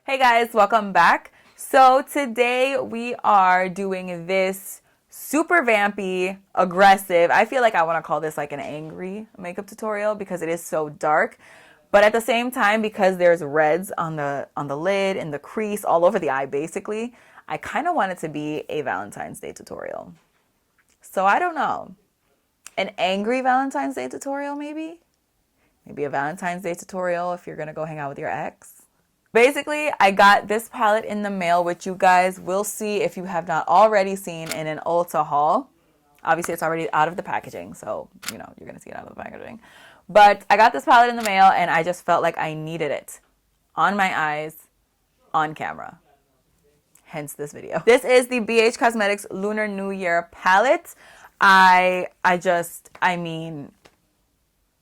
Hey guys, welcome back. So today we are doing this super vampy, aggressive, I feel like I want to call this like an angry makeup tutorial because it is so dark. But at the same time, because there's reds on the lid and the crease all over the eye basically, I kind of want it to be a Valentine's Day tutorial. So I don't know. An angry Valentine's Day tutorial maybe? Maybe a Valentine's Day tutorial if you're going to go hang out with your ex. Basically, I got this palette in the mail, which you guys will see if you have not already seen in an Ulta haul. Obviously, it's already out of the packaging, so, you know, you're going to see it out of the packaging. But I got this palette in the mail, and I just felt like I needed it on my eyes, on camera. Hence this video. This is the BH Cosmetics Lunar New Year palette. I mean,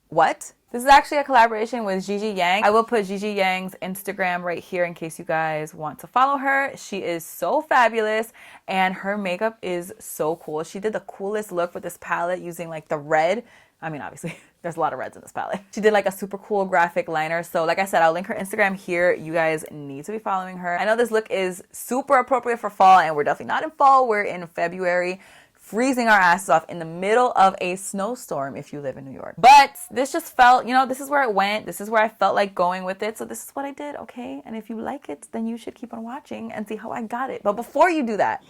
what? This is actually a collaboration with Gigi Yang. I will put Gigi Yang's Instagram right here in case you guys want to follow her. She is so fabulous and her makeup is so cool. She did the coolest look with this palette using like the red. I mean, obviously, there's a lot of reds in this palette. She did like a super cool graphic liner. So like I said, I'll link her Instagram here. You guys need to be following her. I know this look is super appropriate for fall and we're definitely not in fall. We're in February. Freezing our asses off in the middle of a snowstorm if you live in New York. But this just felt, you know, this is where it went. This is where I felt like going with it. So this is what I did, okay? And if you like it, then you should keep on watching and see how I got it. But before you do that,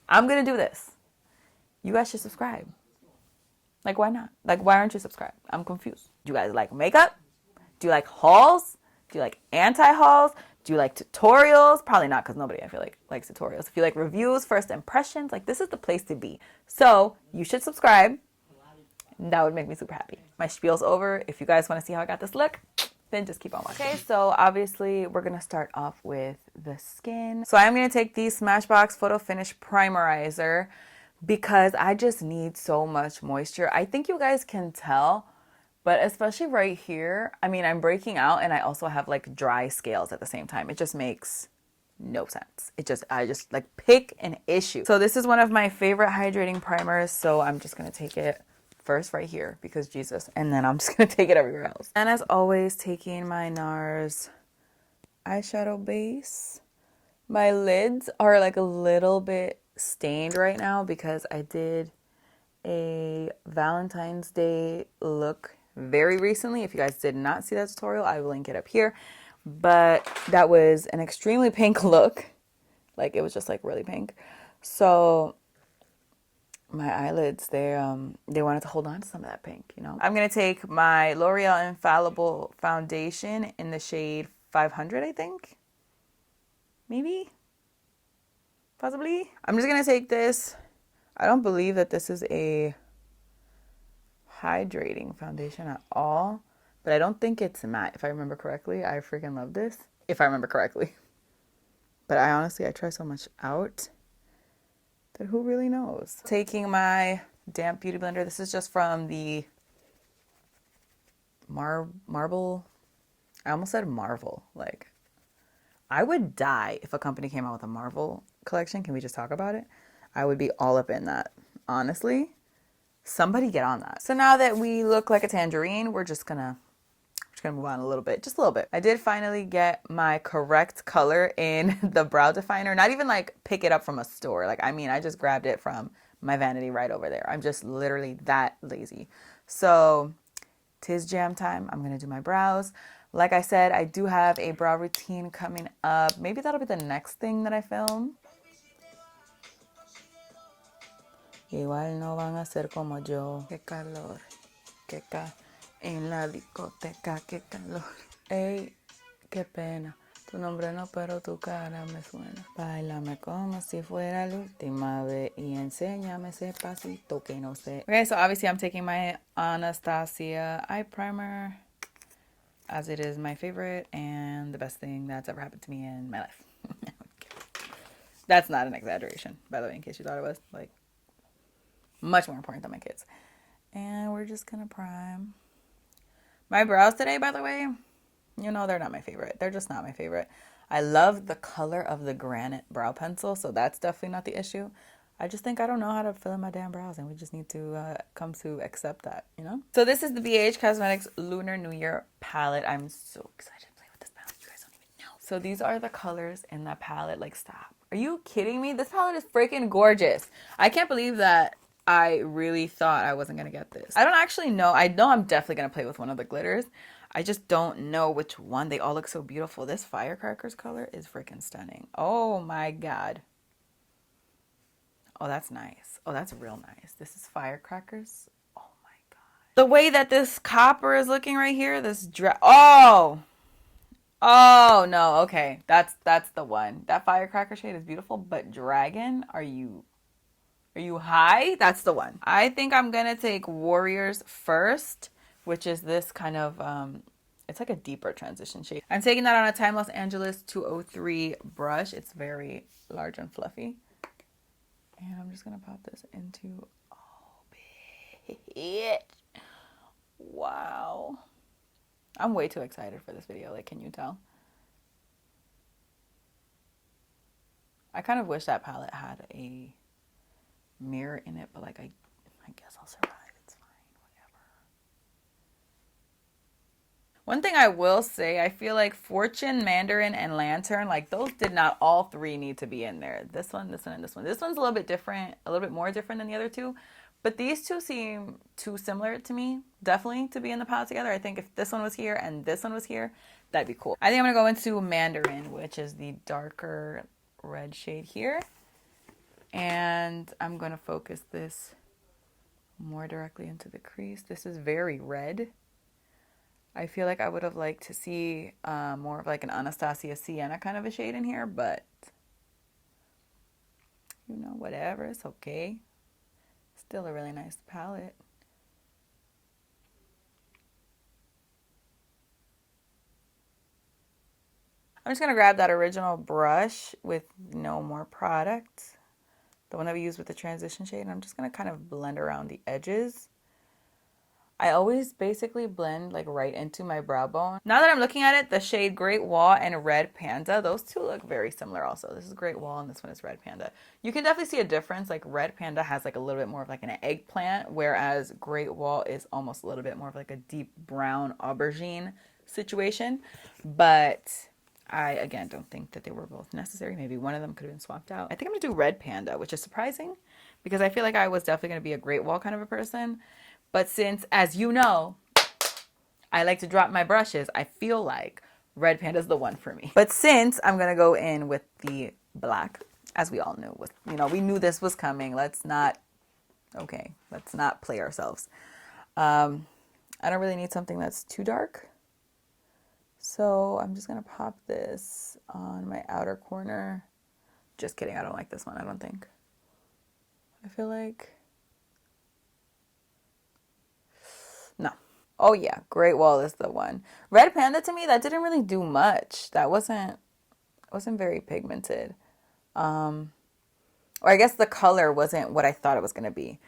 I'm going to do this. You guys should subscribe. Like, why not? Like, why aren't you subscribed? I'm confused. Do you guys like makeup? Do you like hauls? Do you like anti-hauls? Do you like tutorials? Probably not, because nobody, I feel like, likes tutorials. If you like reviews, first impressions, like this is the place to be. So you should subscribe. That would make me super happy. My spiel's over. If you guys want to see how I got this look, then just keep on watching. Okay, so obviously we're going to start off with the skin. So I'm going to take the Smashbox Photo Finish Primerizer because I just need so much moisture. I think you guys can tell. But especially right here, I mean, I'm breaking out and I also have like dry scales at the same time. It just makes no sense. I just like pick an issue. So this is one of my favorite hydrating primers. So I'm just going to take it first right here because Jesus. And then I'm just going to take it everywhere else. And as always, taking my Nars eyeshadow base. My lids are like a little bit stained right now because I did a Valentine's Day look very recently. If you guys did not see that tutorial, I will link it up here. But that was an extremely pink look. Like it was just like really pink. So my eyelids, they wanted to hold on to some of that pink, you know. I'm gonna take my L'Oreal Infallible Foundation in the shade 500, I think. Maybe? Possibly? I'm just gonna take this. I don't believe that this is a hydrating foundation at all, but I don't think it's matte if I remember correctly. I freaking love this if I remember correctly, but I try so much out that who really knows. Taking my damp beauty blender. This is just from the Marble. I almost said Marvel. Like I would die if a company came out with a Marvel collection. Can we just talk about it? I would be all up in that. Honestly, somebody get on that. So now that we look like a tangerine, we're just gonna move on a little bit, just a little bit. I did finally get my correct color in the brow definer. Not even like pick it up from a store. Like, I mean, I just grabbed it from my vanity right over there. I'm just literally that lazy. So 'tis jam time. I'm gonna do my brows. Like I said, I do have a brow routine coming up. Maybe that'll be the next thing that I film. Igual no van a ser como yo. Qué calor. Qué en la discoteca. Qué calor. Ey, qué pena. Tu nombre no, pero tu cara me suena. Báilame como si fuera la última vez y enséñame ese pasito que no sé. Okay, so obviously I'm taking my Anastasia eye primer as it is my favorite and the best thing that's ever happened to me in my life. That's not an exaggeration, by the way, in case you thought it was. Like, much more important than my kids. And we're just gonna prime. My brows today, by the way, you know, they're not my favorite. They're just not my favorite. I love the color of the Granite brow pencil, so that's definitely not the issue. I just think I don't know how to fill in my damn brows, and we just need to come to accept that, you know? So this is the BH Cosmetics Lunar New Year palette. I'm so excited to play with this palette. You guys don't even know. So these are the colors in that palette. Like, stop. Are you kidding me? This palette is freaking gorgeous. I can't believe that I really thought I wasn't going to get this. I don't actually know. I know I'm definitely going to play with one of the glitters. I just don't know which one. They all look so beautiful. This Firecrackers color is freaking stunning. Oh my God. Oh, that's nice. Oh, that's real nice. This is Firecrackers. Oh my God. The way that this copper is looking right here, this oh no, okay. That's the one. That Firecracker shade is beautiful, but Dragon, are you high? That's the one. I think I'm gonna take Warriors first, which is this kind of it's like a deeper transition shade. I'm taking that on a Time Los Angeles 203 brush. It's very large and fluffy. And I'm just gonna pop this into, oh bitch. Wow. I'm way too excited for this video, like, can you tell? I kind of wish that palette had a mirror in it, but like, I guess I'll survive. It's fine, whatever. One thing I will say, I feel like Fortune, Mandarin, and Lantern, like, those did not all three need to be in there. This one, this one, and this one. This one's a little bit different, a little bit more different than the other two. But these two seem too similar to me, definitely, to be in the palette together. I think if this one was here and this one was here, that'd be cool. I think I'm going to go into Mandarin, which is the darker red shade here. And I'm going to focus this more directly into the crease. This is very red. I feel like I would have liked to see more of like an Anastasia Sienna kind of a shade in here, but you know, whatever, it's okay. Still a really nice palette. I'm just going to grab that original brush with no more product, the one that we used with the transition shade, and I'm just going to kind of blend around the edges. I always basically blend like right into my brow bone. Now that I'm looking at it, the shade Great Wall and Red Panda, those two look very similar also. This is Great Wall and this one is Red Panda. You can definitely see a difference. Like Red Panda has like a little bit more of like an eggplant, whereas Great Wall is almost a little bit more of like a deep brown aubergine situation. But I, again, don't think that they were both necessary. Maybe one of them could have been swapped out. I think I'm going to do Red Panda, which is surprising because I feel like I was definitely going to be a Great Wall kind of a person. But since, as you know, I like to drop my brushes, I feel like Red Panda is the one for me. But since I'm going to go in with the black, as we all knew, we knew this was coming. Let's not play ourselves. I don't really need something that's too dark. So I'm just going to pop this on my outer corner. Just kidding. I don't like this one, I don't think. I feel like... No. Oh yeah, Great Wall is the one. Red Panda, to me, that didn't really do much. That wasn't very pigmented. Or I guess the color wasn't what I thought it was going to be.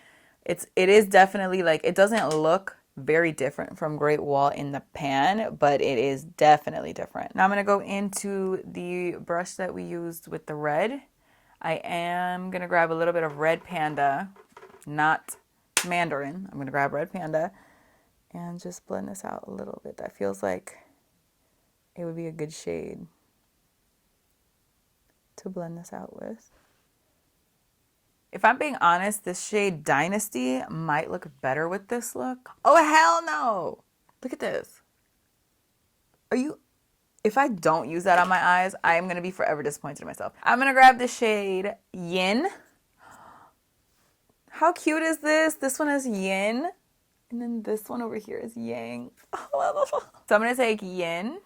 It is definitely like, it doesn't look very different from Great Wall in the pan, but it is definitely different. Now I'm going to go into the brush that we used with the red. I am going to grab a little bit of Red Panda, not Mandarin. I'm going to grab Red Panda and just blend this out a little bit. That feels like it would be a good shade to blend this out with. If I'm being honest, this shade Dynasty might look better with this look. Oh, hell no. Look at this. If I don't use that on my eyes, I am going to be forever disappointed in myself. I'm going to grab the shade Yin. How cute is this? This one is Yin. And then this one over here is Yang. So I'm going to take Yin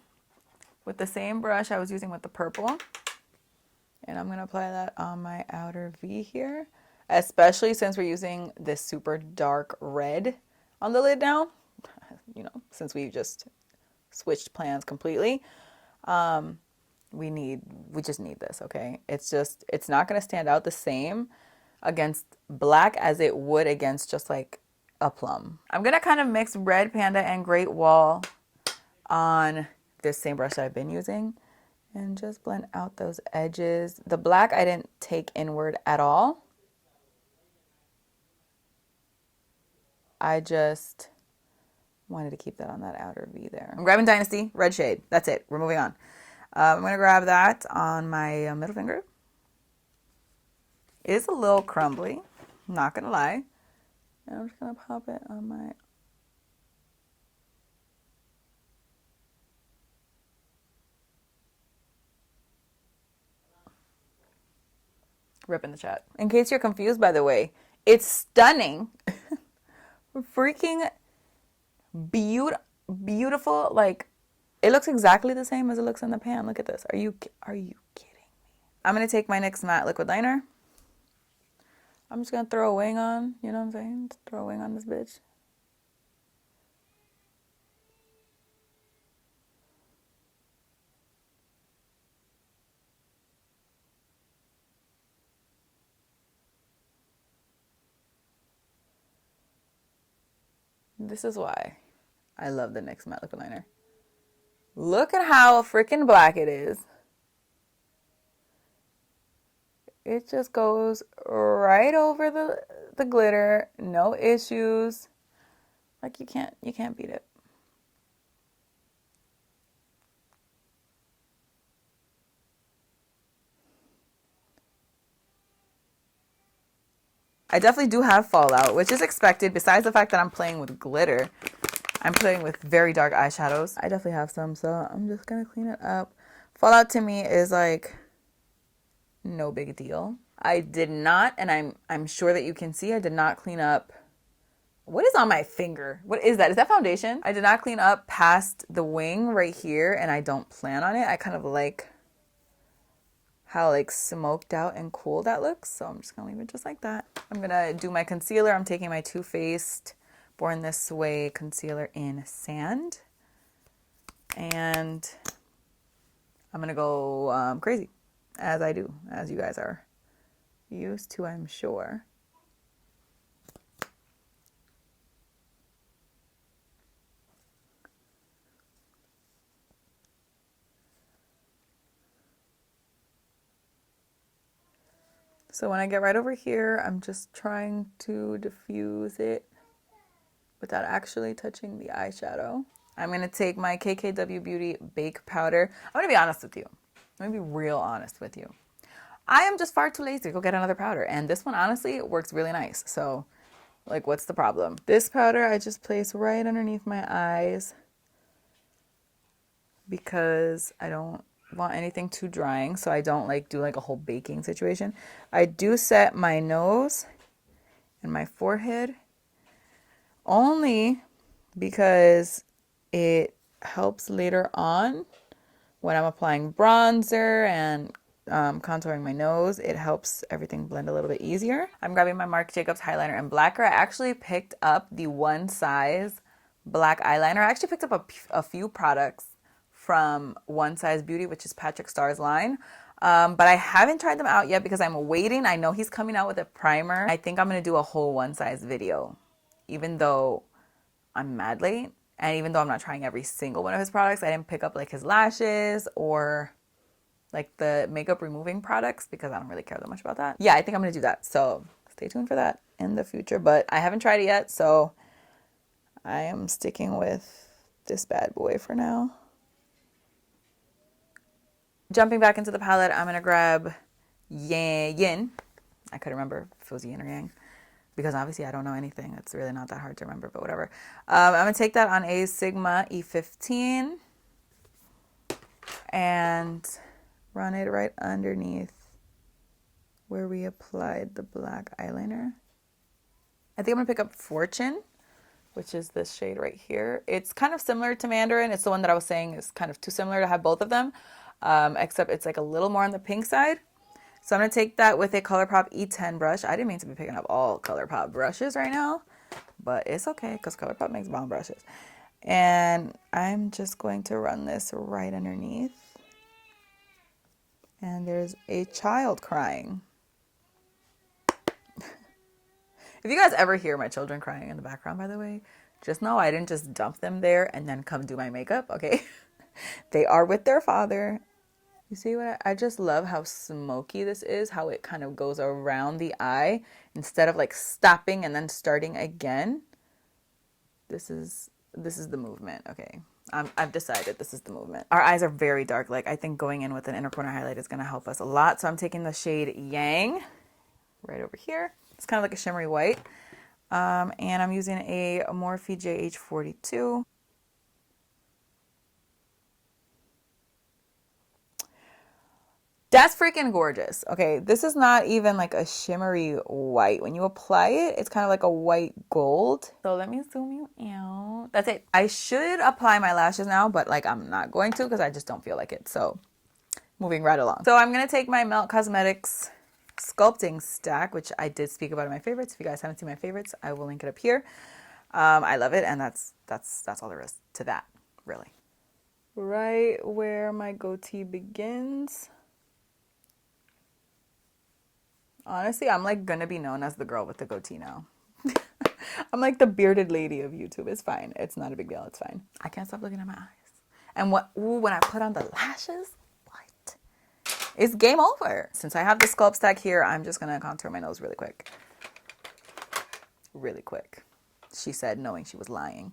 with the same brush I was using with the purple. And I'm going to apply that on my outer V here. Especially since we're using this super dark red on the lid now. You know, since we just switched plans completely. We just need this, okay? It's not going to stand out the same against black as it would against just like a plum. I'm going to kind of mix Red Panda and Great Wall on this same brush that I've been using and just blend out those edges. The black I didn't take inward at all. I just wanted to keep that on that outer V there. I'm grabbing Dynasty, red shade. That's it. We're moving on. I'm going to grab that on my middle finger. It is a little crumbly, not going to lie. And I'm just going to pop it on my... Rip in the chat. In case you're confused, by the way, it's stunning. Freaking beautiful. Like, it looks exactly the same as it looks in the pan. Look at this. Are you kidding me? I'm going to take my NYX matte liquid liner. I'm just going to throw a wing on. You know what I'm saying? Just throw a wing on this bitch. This is why I love the NYX matte liquid liner. Look at how freaking black it is. It just goes right over the glitter. No issues. Like you can't beat it. I definitely do have fallout, which is expected. Besides the fact that I'm playing with glitter, I'm playing with very dark eyeshadows. I definitely have some, so I'm just gonna clean it up. Fallout to me is like no big deal. I did not, and I'm sure that you can see, I did not clean up. What is on my finger? What is that? Is that foundation? I did not clean up past the wing right here, and I don't plan on it. I kind of like how like smoked out and cool that looks, so I'm just gonna leave it just like that. I'm gonna do my concealer. I'm taking my Too Faced Born This Way concealer in Sand, and I'm gonna go crazy, as I do, as you guys are used to, I'm sure. So when I get right over here, I'm just trying to diffuse it without actually touching the eyeshadow. I'm going to take my KKW Beauty Bake Powder. I'm going to be honest with you. I'm going to be real honest with you. I am just far too lazy to go get another powder. And this one, honestly, works really nice. So, like, what's the problem? This powder I just place right underneath my eyes because I don't want anything too drying, so I don't like do like a whole baking situation. I do set my nose and my forehead only because it helps later on when I'm applying bronzer and contouring my nose. It helps everything blend a little bit easier. I'm grabbing my Marc Jacobs Highliner in Blacquer. I actually picked up the one size black eyeliner. I actually picked up a few products from One Size Beauty, which is Patrick Starr's line. But I haven't tried them out yet because I'm waiting. I know he's coming out with a primer. I think I'm going to do a whole one size video, even though I'm mad late. And even though I'm not trying every single one of his products, I didn't pick up like his lashes or like the makeup removing products because I don't really care that much about that. Yeah, I think I'm going to do that. So stay tuned for that in the future. But I haven't tried it yet, so I am sticking with this bad boy for now. Jumping back into the palette, I'm going to grab Yin. I couldn't remember if it was Yin or Yang because obviously I don't know anything. It's really not that hard to remember, but whatever. I'm going to take that on a Sigma E15 and run it right underneath where we applied the black eyeliner. I think I'm going to pick up Fortune, which is this shade right here. It's kind of similar to Mandarin. It's the one that I was saying is kind of too similar to have both of them. Except it's like a little more on the pink side. So I'm going to take that with a ColourPop E10 brush. I didn't mean to be picking up all ColourPop brushes right now, but it's okay because ColourPop makes bomb brushes. And I'm just going to run this right underneath. And there's a child crying. If you guys ever hear my children crying in the background, by the way, just know I didn't just dump them there and then come do my makeup, okay? They are with their father. You see what I just love how smoky this is, how it kind of goes around the eye instead of like stopping and then starting again. This is the movement. Okay, I've decided this is the movement. Our eyes are very dark. Like, I think going in with an inner corner highlight is going to help us a lot. So I'm taking the shade Yang right over here. It's kind of like a shimmery white. And I'm using a Morphe JH42. That's freaking gorgeous. Okay, this is not even like a shimmery white. When you apply it, it's kind of like a white gold. So let me zoom you out. That's it. I should apply my lashes now, but like I'm not going to because I just don't feel like it. So moving right along. So I'm going to take my Melt Cosmetics Sculpting Stack, which I did speak about in my favorites. If you guys haven't seen my favorites, I will link it up here. I love it, and that's all there is to that, really. Right where my goatee begins. Honestly, I'm like gonna be known as the girl with the goatee now. I'm like the bearded lady of YouTube. It's fine. It's not a big deal. It's fine. I can't stop looking at my eyes. And when I put on the lashes, what? It's game over. Since I have the Sculpt Stack here, I'm just gonna contour my nose really quick. Really quick. She said, knowing she was lying.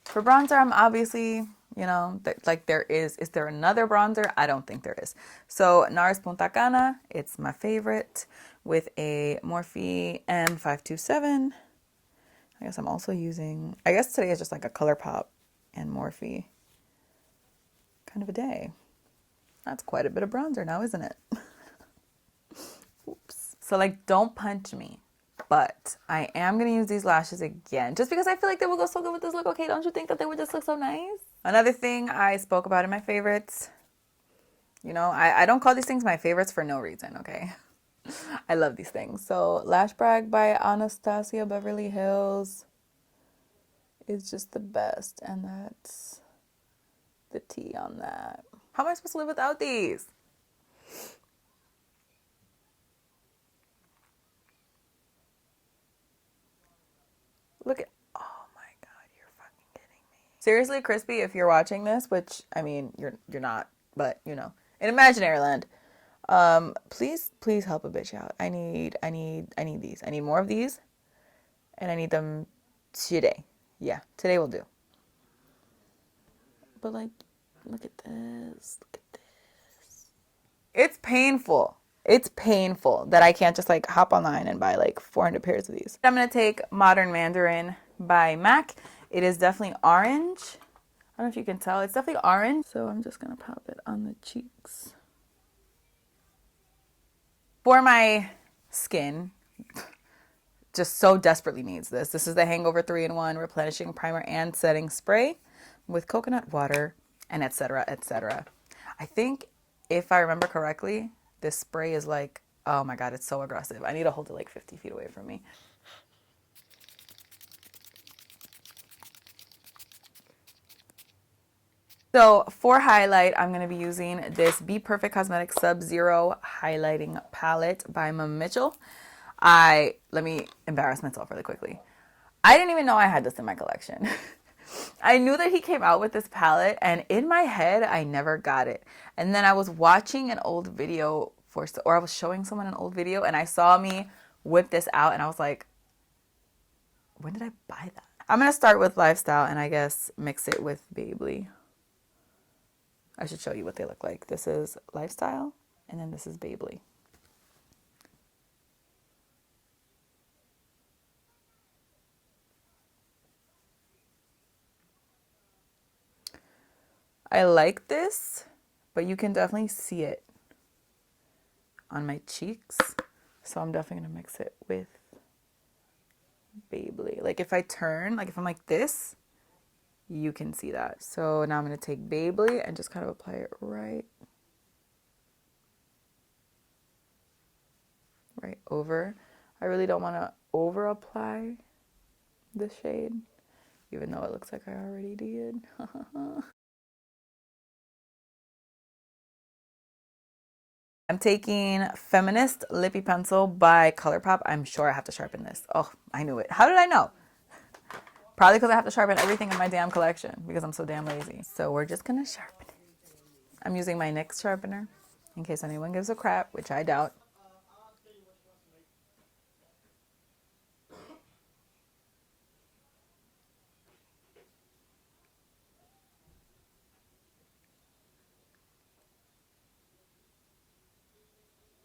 For bronzer, I'm obviously, you know, like is there another bronzer? I don't think there is. So Nars Punta Cana, it's my favorite, with a Morphe M527. I guess I'm also using, I guess today is just like a ColourPop and Morphe kind of a day. That's quite a bit of bronzer now, isn't it? Oops. So like, don't punch me. But I am going to use these lashes again, just because I feel like they will go so good with this look. Okay, don't you think that they would just look so nice? Another thing I spoke about in my favorites, you know, I don't call these things my favorites for no reason, okay? I love these things. So Lash Brag by Anastasia Beverly Hills is just the best, and that's the tea on that. How am I supposed to live without these? Look at, oh my God, you're fucking kidding me. Seriously, Crispy, if you're watching this, which, I mean, you're not, but, you know, in imaginary land, please help a bitch out. I need these. I need more of these, and I need them today. Yeah, today will do. But, like, look at this. Look at this. It's painful. It's painful that I can't just like hop online and buy like 400 pairs of these. I'm going to take Modern Mandarin by MAC. It is definitely orange. I don't know if you can tell. It's definitely orange. So I'm just going to pop it on the cheeks. For my skin, just so desperately needs this. This is the Hangover 3-in-1 Replenishing Primer and Setting Spray with coconut water and etc. etc. I think if I remember correctly, this spray is like, oh my God, it's so aggressive. I need to hold it like 50 feet away from me. So for highlight, I'm going to be using this BPerfect Cosmetics Sub-Zero Highlighting Palette by Mmmitchel. Let me embarrass myself really quickly. I didn't even know I had this in my collection. I knew that he came out with this palette, and in my head, I never got it. And then I was watching an old video or I was showing someone an old video, and I saw me whip this out, and I was like, when did I buy that? I'm going to start with Lifestyle and I guess mix it with Baebly. I should show you what they look like. This is Lifestyle, and then this is Baebly. I like this, but you can definitely see it on my cheeks. So I'm definitely going to mix it with Baebly. Like if I turn, like if I'm like this, you can see that. So now I'm going to take Baebly and just kind of apply it right over. I really don't want to over apply this shade, even though it looks like I already did. I'm taking Feminist Lippie Pencil by ColourPop. I'm sure I have to sharpen this. Oh, I knew it. How did I know? Probably because I have to sharpen everything in my damn collection because I'm so damn lazy. So we're just going to sharpen it. I'm using my NYX sharpener in case anyone gives a crap, which I doubt.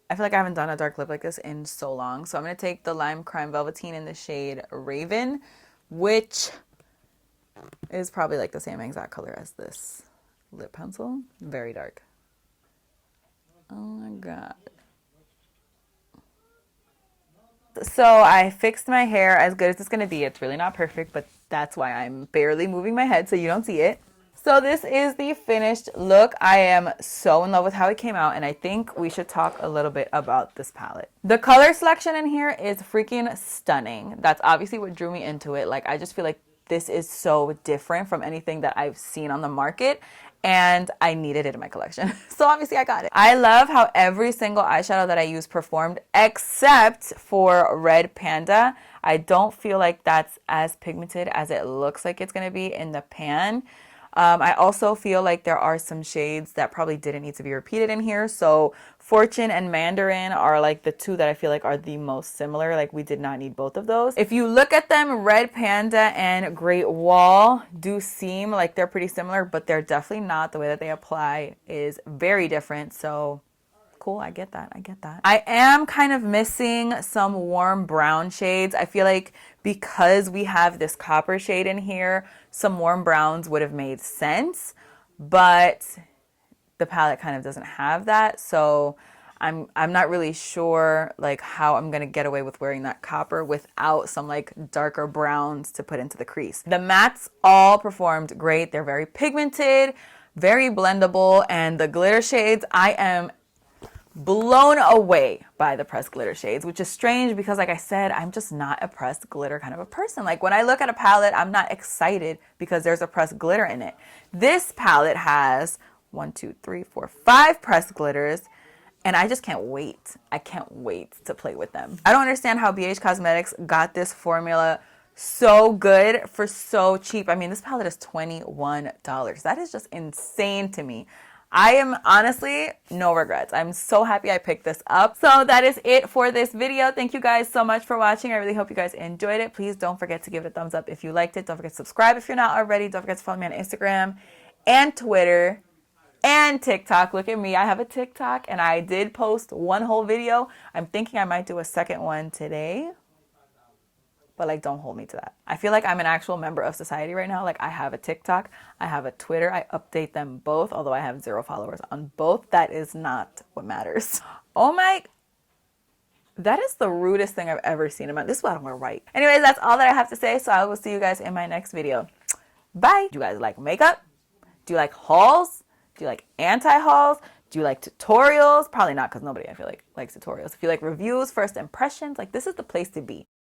I feel like I haven't done a dark lip like this in so long. So I'm going to take the Lime Crime Velveteen in the shade Raven, which is probably like the same exact color as this lip pencil. Very dark. Oh my God. So I fixed my hair as good as it's going to be. It's really not perfect, but that's why I'm barely moving my head so you don't see it. So this is the finished look. I am so in love with how it came out, and I think we should talk a little bit about this palette. The color selection in here is freaking stunning. That's obviously what drew me into it. Like, I just feel like this is so different from anything that I've seen on the market, and I needed it in my collection. So obviously I got it. I love how every single eyeshadow that I use performed except for Red Panda. I don't feel like that's as pigmented as it looks like it's gonna be in the pan. I also feel like there are some shades that probably didn't need to be repeated in here. So Fortune and Mandarin are like the two that I feel like are the most similar. Like, we did not need both of those. If you look at them, Red Panda and Great Wall do seem like they're pretty similar, but they're definitely not. The way that they apply is very different. So cool, I get that. I am kind of missing some warm brown shades. I feel like because we have this copper shade in here, some warm browns would have made sense, but the palette kind of doesn't have that. So I'm not really sure like how I'm gonna get away with wearing that copper without some like darker browns to put into the crease. The mattes all performed great. They're very pigmented, very blendable, and the glitter shades, I am blown away by the pressed glitter shades, which is strange because, like I said, I'm just not a pressed glitter kind of a person. Like, when I look at a palette, I'm not excited because there's a pressed glitter in it. This palette has 1, 2, 3, 4, 5 pressed glitters, and I just can't wait. I can't wait to play with them. I don't understand how BH Cosmetics got this formula so good for so cheap. I mean, this palette is $21. That is just insane to me. I am honestly no regrets. I'm so happy I picked this up. So that is it for this video. Thank you guys so much for watching. I really hope you guys enjoyed it. Please don't forget to give it a thumbs up if you liked it. Don't forget to subscribe if you're not already. Don't forget to follow me on Instagram and Twitter and TikTok. Look at me. I have a TikTok and I did post one whole video. I'm thinking I might do a second one today. But like, don't hold me to that. I feel like I'm an actual member of society right now. Like, I have a TikTok, I have a Twitter, I update them both, although I have 0 followers on both. That is not what matters. Oh my, that is the rudest thing I've ever seen. This is what I'm gonna write. Anyways, that's all that I have to say. So I will see you guys in my next video. Bye. Do you guys like makeup? Do you like hauls? Do you like anti-hauls? Do you like tutorials? Probably not, because nobody, I feel like, likes tutorials. If you like reviews, first impressions, like, this is the place to be.